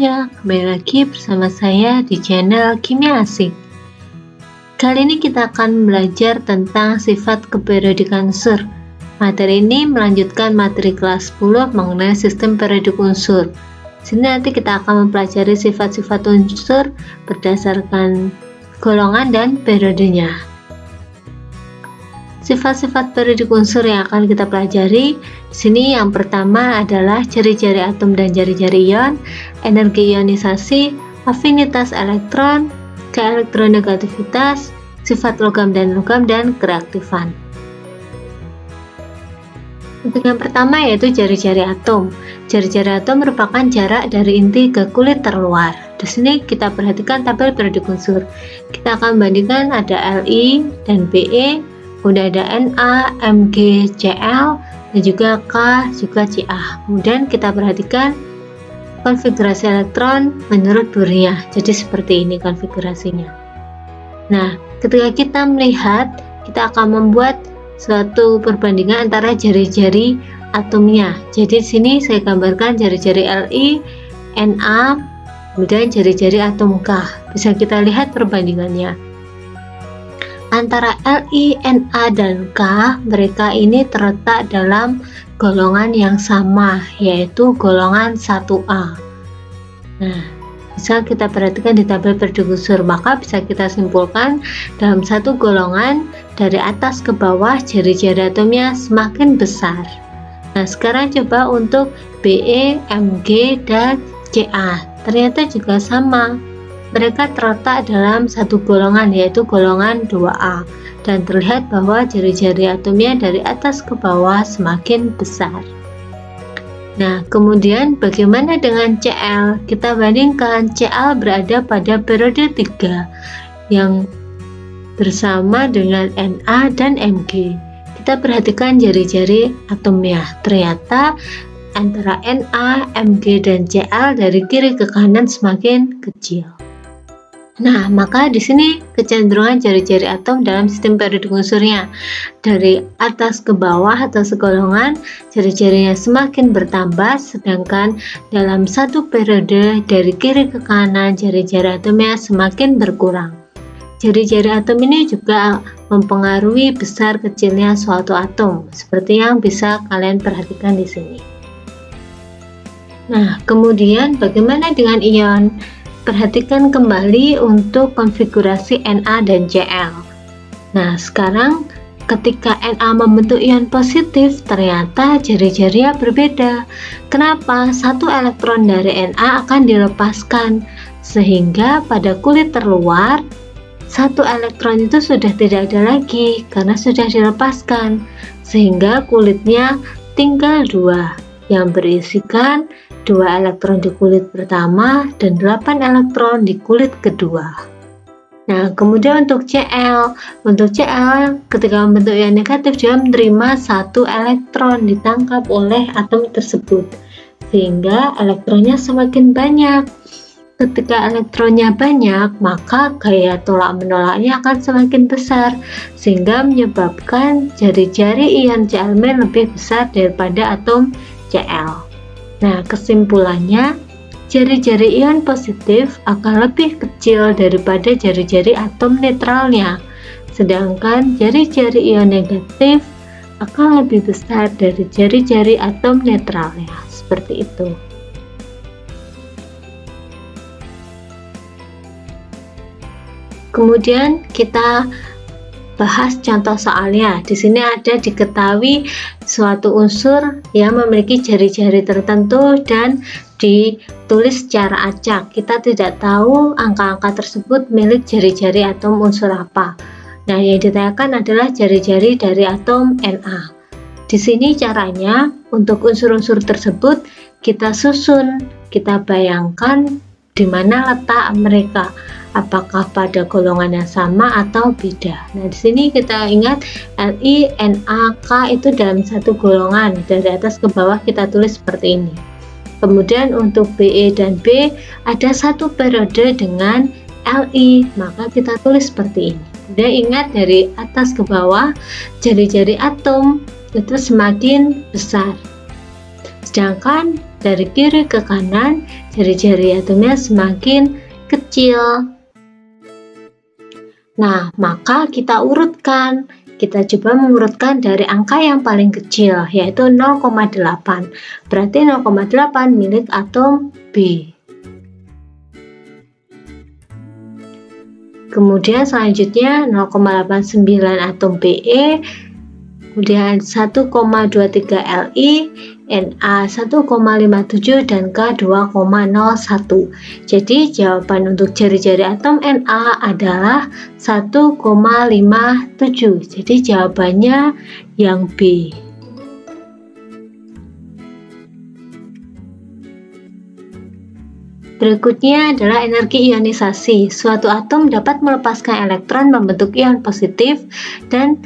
Ya, kembali lagi bersama saya di channel Kimia Asik. Kali ini kita akan belajar tentang sifat keperiodikan unsur. Materi ini melanjutkan materi kelas 10 mengenai sistem periodik unsur. Di sini nanti kita akan mempelajari sifat-sifat unsur berdasarkan golongan dan periodenya. Sifat-sifat periodik unsur yang akan kita pelajari di sini yang pertama adalah jari-jari atom dan jari-jari ion, energi ionisasi, afinitas elektron, keelektronegativitas, sifat logam dan kereaktifan. Untuk yang pertama yaitu jari-jari atom. Jari-jari atom merupakan jarak dari inti ke kulit terluar. Di sini kita perhatikan tabel periodik unsur. Kita akan bandingkan ada Li dan Be, kemudian ada Na, Mg, Cl, dan juga K, juga Ca. Kemudian kita perhatikan konfigurasi elektron menurut Buriah. Jadi seperti ini konfigurasinya. Nah, ketika kita melihat, kita akan membuat suatu perbandingan antara jari-jari atomnya. Jadi di sini saya gambarkan jari-jari Li, Na, kemudian jari-jari atom K. Bisa kita lihat perbandingannya. Antara Li, Na, dan K, mereka ini terletak dalam golongan yang sama, yaitu golongan 1A. Nah, bisa kita perhatikan di tabel periodik unsur, maka bisa kita simpulkan dalam satu golongan dari atas ke bawah jari-jari atomnya semakin besar. Nah, sekarang coba untuk Be, Mg, dan Ca. Ternyata juga sama. Mereka terletak dalam satu golongan, yaitu golongan 2A, dan terlihat bahwa jari-jari atomnya dari atas ke bawah semakin besar. Nah, kemudian bagaimana dengan Cl? Kita bandingkan, Cl berada pada periode 3 yang bersama dengan Na dan Mg. Kita perhatikan jari-jari atomnya. Ternyata antara Na, Mg, dan Cl dari kiri ke kanan semakin kecil. Nah, maka di sini kecenderungan jari-jari atom dalam sistem periodik unsurnya dari atas ke bawah atau segolongan, jari-jarinya semakin bertambah, sedangkan dalam satu periode dari kiri ke kanan, jari-jari atomnya semakin berkurang. Jari-jari atom ini juga mempengaruhi besar kecilnya suatu atom, seperti yang bisa kalian perhatikan di sini. Nah, kemudian bagaimana dengan ion? Perhatikan kembali untuk konfigurasi Na dan Cl. Nah, sekarang ketika Na membentuk ion positif, ternyata jari-jarinya berbeda. Kenapa? Satu elektron dari Na akan dilepaskan, sehingga pada kulit terluar, satu elektron itu sudah tidak ada lagi karena sudah dilepaskan, sehingga kulitnya tinggal 2 yang berisikan 2 elektron di kulit pertama dan 8 elektron di kulit kedua. Nah, kemudian untuk Cl, ketika membentuk ion negatif dia menerima 1 elektron ditangkap oleh atom tersebut, sehingga elektronnya semakin banyak. Ketika elektronnya banyak, maka gaya tolak menolaknya akan semakin besar, sehingga menyebabkan jari-jari ion Cl- lebih besar daripada atom Cl. Nah, kesimpulannya, jari-jari ion positif akan lebih kecil daripada jari-jari atom netralnya, sedangkan jari-jari ion negatif akan lebih besar dari jari-jari atom netralnya. Seperti itu. Kemudian kita bahas contoh soalnya. Di sini ada diketahui suatu unsur yang memiliki jari-jari tertentu dan ditulis secara acak. Kita tidak tahu angka-angka tersebut milik jari-jari atom unsur apa. Nah, yang ditanyakan adalah jari-jari dari atom Na. Di sini caranya untuk unsur-unsur tersebut kita susun, kita bayangkan di mana letak mereka. Apakah pada golongan yang sama atau beda. Nah, di sini kita ingat Li, Na, K itu dalam satu golongan, dari atas ke bawah kita tulis seperti ini. Kemudian untuk Be dan B ada satu periode dengan Li, maka kita tulis seperti ini. Kemudian ingat dari atas ke bawah jari-jari atom itu semakin besar. Sedangkan dari kiri ke kanan jari-jari atomnya semakin kecil. Nah, maka kita urutkan. Kita coba mengurutkan dari angka yang paling kecil, yaitu 0,8. Berarti 0,8 milik atom B. Kemudian selanjutnya 0,89 atom Be, kemudian 1,23 Li, Na 1,57 dan K 2,01. Jadi jawaban untuk jari-jari atom Na adalah 1,57. Jadi jawabannya yang B. Berikutnya adalah energi ionisasi. Suatu atom dapat melepaskan elektron membentuk ion positif, dan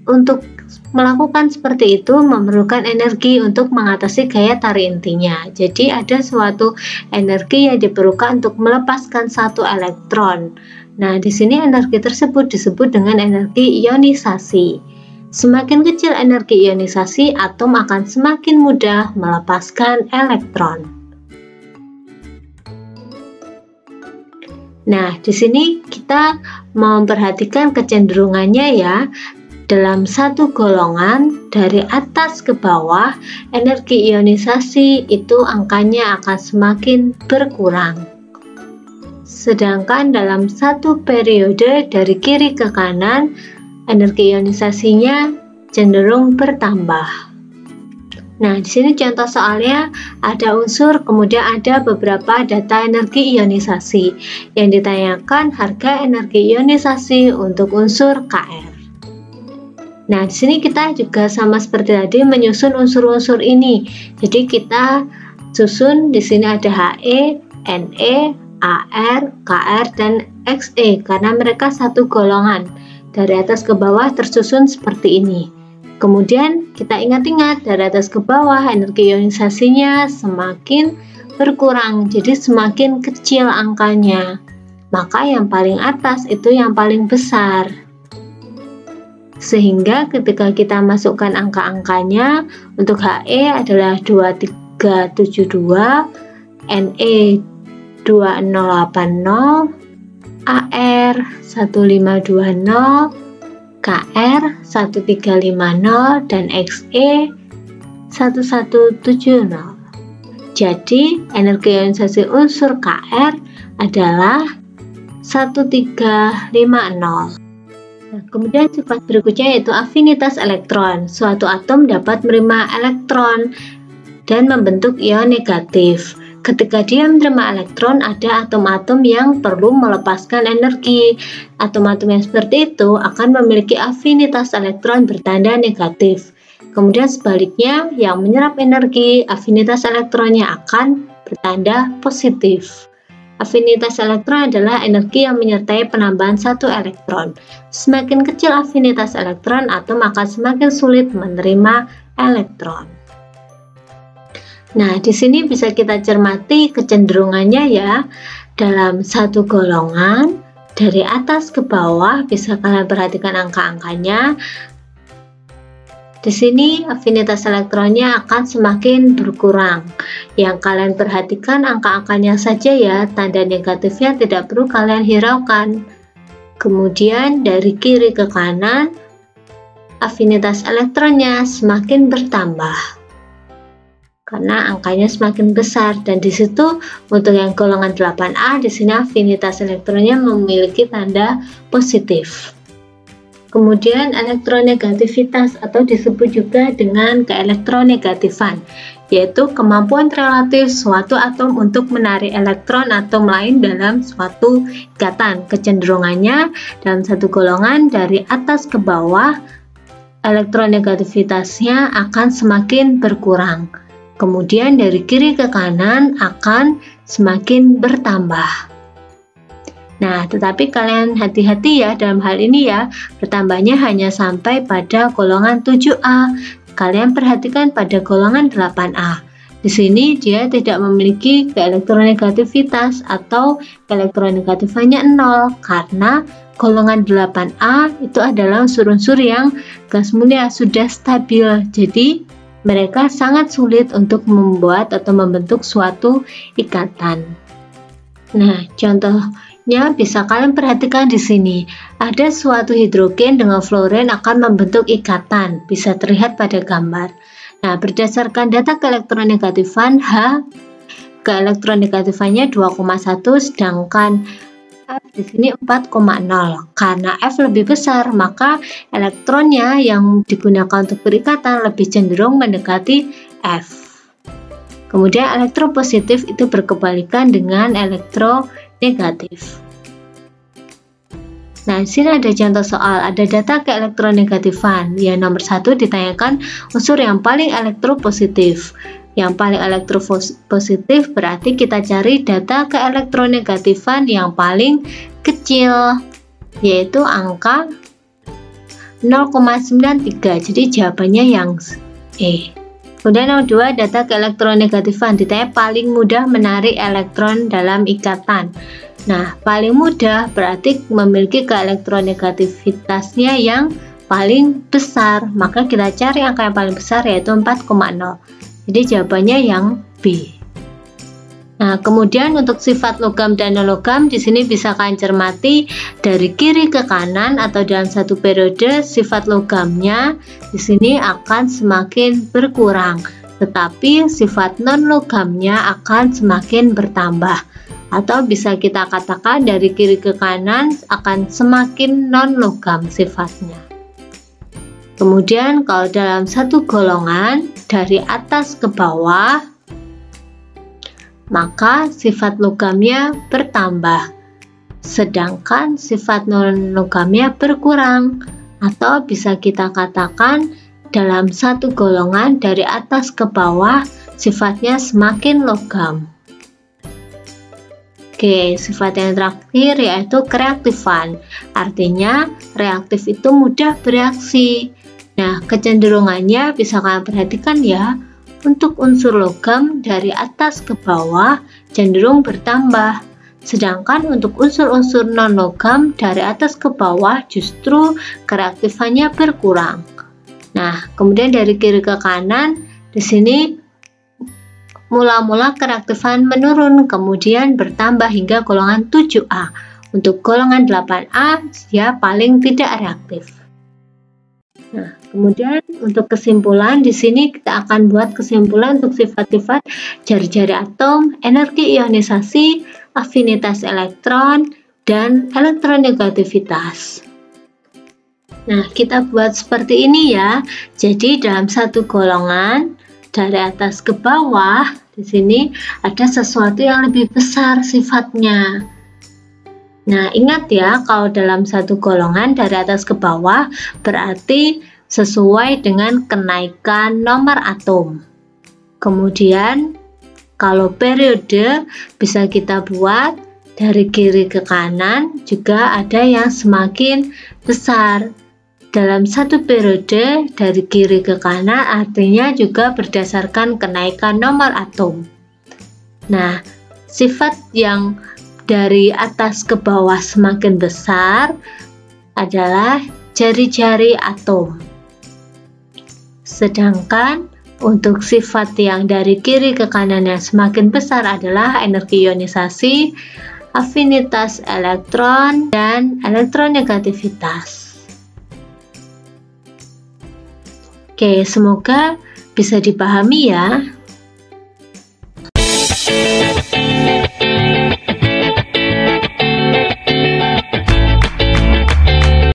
untuk melakukan seperti itu memerlukan energi untuk mengatasi gaya tarik intinya. Jadi ada suatu energi yang diperlukan untuk melepaskan satu elektron. Nah, di sini energi tersebut disebut dengan energi ionisasi. Semakin kecil energi ionisasi, atom akan semakin mudah melepaskan elektron. Nah, di sini kita memperhatikan kecenderungannya ya. Dalam satu golongan dari atas ke bawah, energi ionisasi itu angkanya akan semakin berkurang. Sedangkan dalam satu periode dari kiri ke kanan, energi ionisasinya cenderung bertambah. Nah, di sini contoh soalnya ada unsur, kemudian ada beberapa data energi ionisasi. Yang ditanyakan harga energi ionisasi untuk unsur Kr. Nah, di sini kita juga sama seperti tadi menyusun unsur-unsur ini. Jadi kita susun di sini ada He, Ne, Ar, Kr, dan Xe karena mereka satu golongan. Dari atas ke bawah tersusun seperti ini. Kemudian kita ingat-ingat dari atas ke bawah energi ionisasinya semakin berkurang, jadi semakin kecil angkanya. Maka yang paling atas itu yang paling besar. Sehingga ketika kita masukkan angka-angkanya, untuk He adalah 2372, Ne 2080, Ar 1520, Kr 1350, dan Xe 1170. Jadi energi ionisasi unsur Kr adalah 1350. Nah, kemudian sifat berikutnya yaitu afinitas elektron. Suatu atom dapat menerima elektron dan membentuk ion negatif. Ketika dia menerima elektron, ada atom-atom yang perlu melepaskan energi. Atom-atom yang seperti itu akan memiliki afinitas elektron bertanda negatif. Kemudian sebaliknya, yang menyerap energi, afinitas elektronnya akan bertanda positif. Afinitas elektron adalah energi yang menyertai penambahan satu elektron. Semakin kecil afinitas elektron, atom akan semakin sulit menerima elektron. Nah, di sini bisa kita cermati kecenderungannya ya. Dalam satu golongan, dari atas ke bawah, bisa kalian perhatikan angka-angkanya. Di sini afinitas elektronnya akan semakin berkurang. Yang kalian perhatikan angka-angkanya saja ya, tanda negatifnya tidak perlu kalian hiraukan. Kemudian dari kiri ke kanan, afinitas elektronnya semakin bertambah karena angkanya semakin besar, dan di situ untuk yang golongan 8A di sini afinitas elektronnya memiliki tanda positif. Kemudian elektronegativitas atau disebut juga dengan keelektronegatifan, yaitu kemampuan relatif suatu atom untuk menarik elektron atom lain dalam suatu ikatan. Kecenderungannya dalam satu golongan dari atas ke bawah, elektronegativitasnya akan semakin berkurang. Kemudian dari kiri ke kanan akan semakin bertambah. Nah, tetapi kalian hati-hati ya dalam hal ini ya, bertambahnya hanya sampai pada golongan 7A. Kalian perhatikan pada golongan 8A. Di sini dia tidak memiliki keelektronegativitas atau keelektronegatifannya 0 karena golongan 8A itu adalah unsur-unsur yang gas mulia sudah stabil. Jadi mereka sangat sulit untuk membuat atau membentuk suatu ikatan. Nah, contohnya bisa kalian perhatikan di sini. Ada suatu hidrogen dengan fluorin akan membentuk ikatan, bisa terlihat pada gambar. Nah, berdasarkan data keelektronegatifan, keelektronegatifannya 2,1, sedangkan F di sini 4,0. Karena F lebih besar, maka elektronnya yang digunakan untuk berikatan lebih cenderung mendekati F. Kemudian elektropositif itu berkebalikan dengan elektronegatif. Nah, di sini ada contoh soal, ada data keelektronegatifan. Yang nomor 1 ditanyakan unsur yang paling elektropositif. Yang paling elektropositif berarti kita cari data keelektronegatifan yang paling kecil, yaitu angka 0,93. Jadi jawabannya yang E. Kemudian nomor 2, data keelektronegatifan ditanya paling mudah menarik elektron dalam ikatan. Nah, paling mudah berarti memiliki keelektronegativitasnya yang paling besar, maka kita cari angka yang paling besar yaitu 4,0. Jadi jawabannya yang B. Nah, kemudian untuk sifat logam dan non-logam di sini bisa kalian cermati dari kiri ke kanan atau dalam satu periode sifat logamnya di sini akan semakin berkurang, tetapi sifat non-logamnya akan semakin bertambah. Atau bisa kita katakan dari kiri ke kanan akan semakin non-logam sifatnya. Kemudian kalau dalam satu golongan dari atas ke bawah, maka sifat logamnya bertambah, sedangkan sifat non-logamnya berkurang. Atau bisa kita katakan dalam satu golongan dari atas ke bawah sifatnya semakin logam. Oke, sifat yang terakhir yaitu kereaktifan. Artinya reaktif itu mudah bereaksi. Nah, kecenderungannya bisa kalian perhatikan ya, untuk unsur logam dari atas ke bawah cenderung bertambah, sedangkan untuk unsur-unsur non-logam dari atas ke bawah justru kereaktifannya berkurang. Nah, kemudian dari kiri ke kanan, di sini mula-mula kereaktifan menurun, kemudian bertambah hingga golongan 7A. Untuk golongan 8A, dia paling tidak reaktif. Nah, kemudian untuk kesimpulan di sini kita akan buat kesimpulan untuk sifat-sifat jari-jari atom, energi ionisasi, afinitas elektron, dan elektronegativitas. Nah, kita buat seperti ini ya. Jadi dalam satu golongan dari atas ke bawah, di sini ada sesuatu yang lebih besar sifatnya. Nah, ingat ya, kalau dalam satu golongan dari atas ke bawah berarti sesuai dengan kenaikan nomor atom. Kemudian, kalau periode bisa kita buat dari kiri ke kanan juga ada yang semakin besar. Dalam satu periode dari kiri ke kanan artinya juga berdasarkan kenaikan nomor atom. Nah, sifat yang dari atas ke bawah semakin besar adalah jari-jari atom. Sedangkan untuk sifat yang dari kiri ke kanan yang semakin besar adalah energi ionisasi, afinitas elektron, dan elektronegativitas. Oke, semoga bisa dipahami ya.